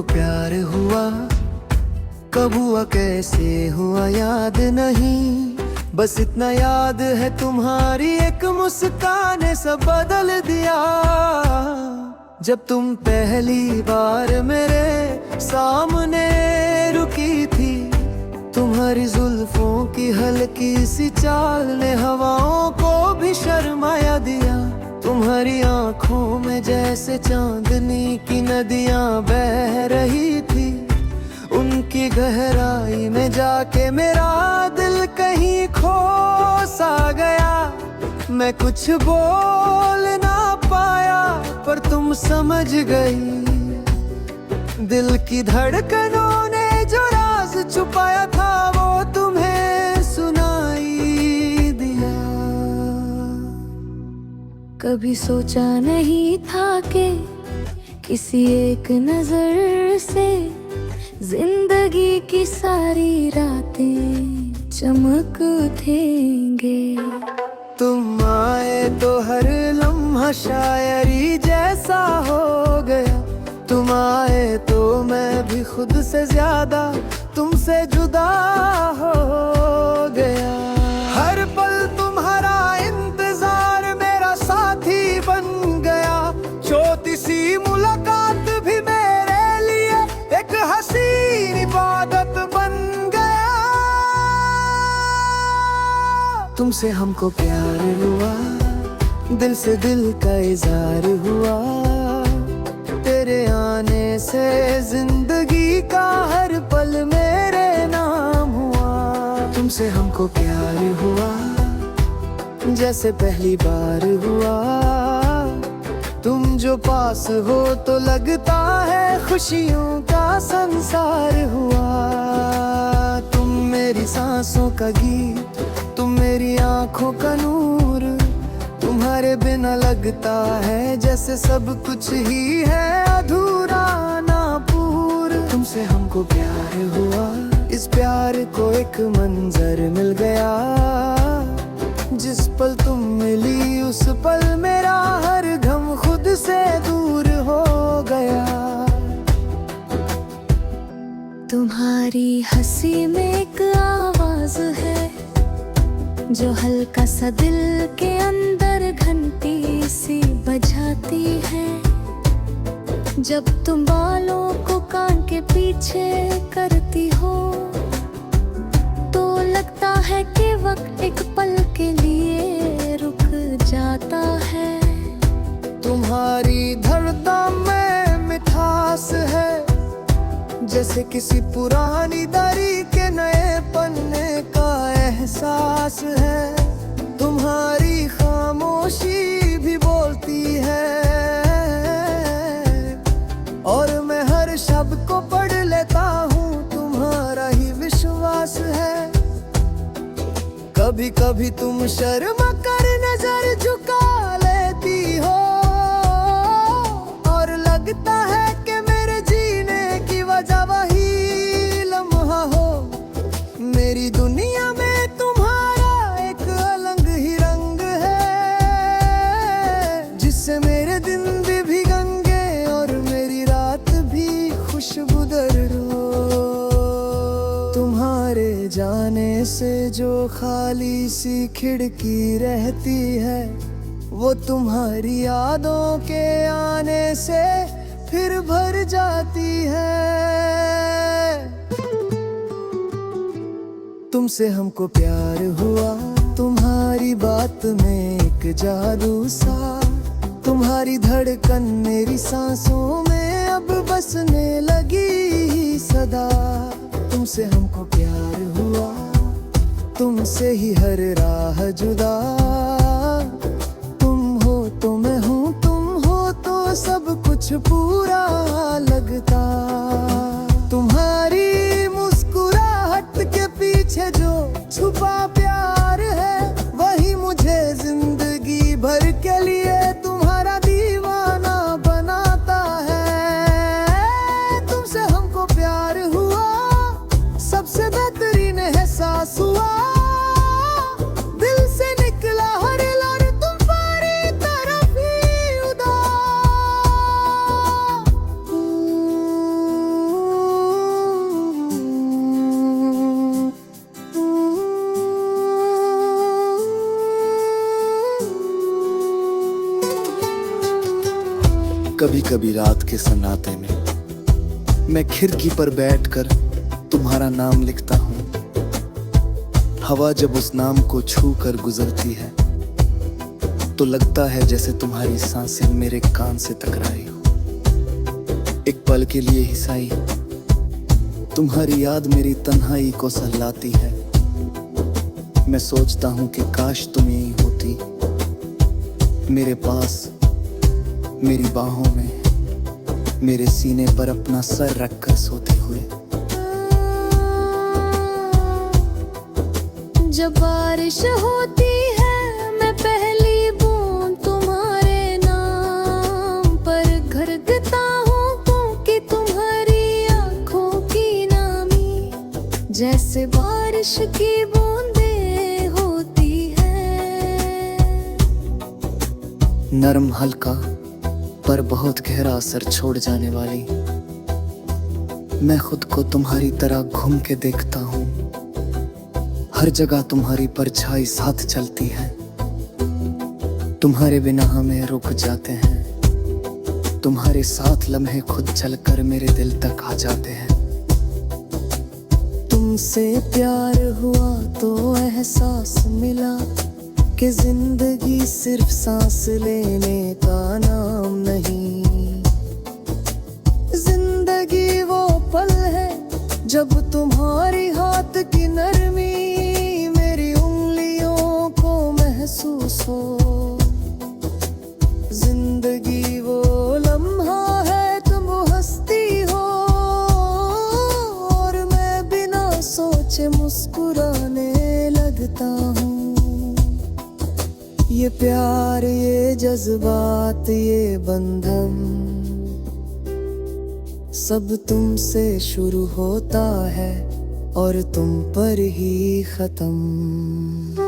प्यार हुआ, कब हुआ कैसे हुआ याद नहीं, बस इतना याद है तुम्हारी एक मुस्कान ने सब बदल दिया। जब तुम पहली बार मेरे सामने रुकी थी, तुम्हारी जुल्फों की हल्की सी चाल ने हवाओं को भी शर्माया दिया। तुम्हारी आंखों में जैसे चांदनी की नदियां बह रही थी, उनकी गहराई में जाके मेरा दिल कहीं खो सा गया। मैं कुछ बोल ना पाया पर तुम समझ गई, दिल की धड़कनों ने जो राज छुपाया था वो तुम्हें सुनाई दिया। कभी सोचा नहीं था कि किसी एक नजर से जिंदगी की सारी रातें चमक उठेंगे। तुम आए तो हर लम्हा शायरी जैसा हो गया, तुम आए तो मैं भी खुद से ज्यादा तुमसे जुदा हो गया। हर पल तुम्हारा इंतजार मेरा साथी बन गया, छोटी सी मुलाकात भी मेरे लिए एक हसीन इबादत बन गया। तुमसे हमको प्यार हुआ, दिल से दिल का इज़हार हुआ, तेरे आने से जिंदगी का हर पल मेरे नाम हुआ। तुमसे हमको प्यार हुआ जैसे पहली बार हुआ, तुम जो पास हो तो लगता है खुशियों का संसार हुआ। तुम मेरी सांसों का गीत, तुम मेरी आंखों का नूर, तुम्हारे बिना लगता है जैसे सब कुछ ही है अधूरा ना पूरा। तुमसे हमको प्यार हुआ, इस प्यार को एक मंजर मिल गया, जिस पल तुम मिली उस पल मेरा हर गम खुद से दूर हो गया। तुम्हारी हंसी में एक आवाज है जो हल्का सा दिल के अंदर घंटी सी बजाती है। जब तुम बालों को कान के पीछे करती हो तो लगता है कि वक्त एक पल के लिए रुक जाता है। तुम्हारी धड़कन में मिठास है जैसे किसी पुरानी डायरी के नए पन्ने का एहसास है। तुम्हारी खामोशी भी बोलती है और मैं हर शब्द को पढ़ लेता हूँ, तुम्हारा ही विश्वास है। कभी कभी तुम शर्मा कर नजर झुका लेती हो और लगता है कि मेरे जीने की वजह वही लम्हा हो। मेरी दुनिया में तुम्हारा एक अलग ही रंग है, जिससे मेरे दिन भी भिगेंगे और मेरी रात भी खुशबूदार हो। तुम्हारे जाने से जो खाली सी खिड़की रहती है, वो तुम्हारी यादों के आने से फिर भर जाती है। तुमसे हमको प्यार हुआ, तुम्हारी बात में एक जादू सा, तुम्हारी धड़कन मेरी सांसों में अब बसने लगी सदा। तुमसे हमको प्यार हुआ, तुमसे ही हर राह जुदा, तुम हो तो मैं हूँ, तुम हो तो सब कुछ पूरा लगता। तुम्हारी मुस्कुराहट के पीछे जो छुपा प्यार है, वही मुझे जिंदगी भर के लिए तुम्हारा दीवाना बनाता है। तुमसे हमको प्यार हुआ, सबसे बेहतरीन एहसास हुआ, दिल से निकला हर लड़ तुम्हारी तरफ ही उदा। कभी कभी रात के सन्नाटे में मैं खिड़की पर बैठकर तुम्हारा नाम लिखता हूँ। हवा जब उस नाम को छू कर गुजरती है तो लगता है जैसे तुम्हारी सांसें मेरे कान से टकराई हो। एक पल के लिए ही सही तुम्हारी याद मेरी तन्हाई को सहलाती है। मैं सोचता हूँ कि काश तुम यही होती, मेरे पास, मेरी बाहों में, मेरे सीने पर अपना सर रखकर सोते हुए। जब बारिश होती है मैं पहली बूंद तुम्हारे नाम पर घरगता हूँ, क्योंकि तुम्हारी आंखों की नामी जैसे बारिश की बूंदें होती है। नरम हल्का पर बहुत गहरा असर छोड़ जाने वाली, मैं खुद को तुम्हारी तरह घूम के देखता हूँ। हर जगह तुम्हारी परछाई साथ चलती है, तुम्हारे बिना हमें रुक जाते हैं। तुम्हारे साथ लम्हे खुद चलकर मेरे दिल तक आ जाते हैं। तुमसे प्यार हुआ तो एहसास मिला कि जिंदगी सिर्फ सांस लेने का नाम नहीं। जिंदगी वो पल है जब तुम्हारी हाथ की नरमी मेरी उंगलियों को महसूस हो। जिंदगी वो लम्हा है तुम हंसती हो और मैं बिना सोचे मुस्कुराने लगता हूँ। ये प्यार, ये जज्बात, ये बंधन सब तुमसे शुरू होता है और तुम पर ही खत्म।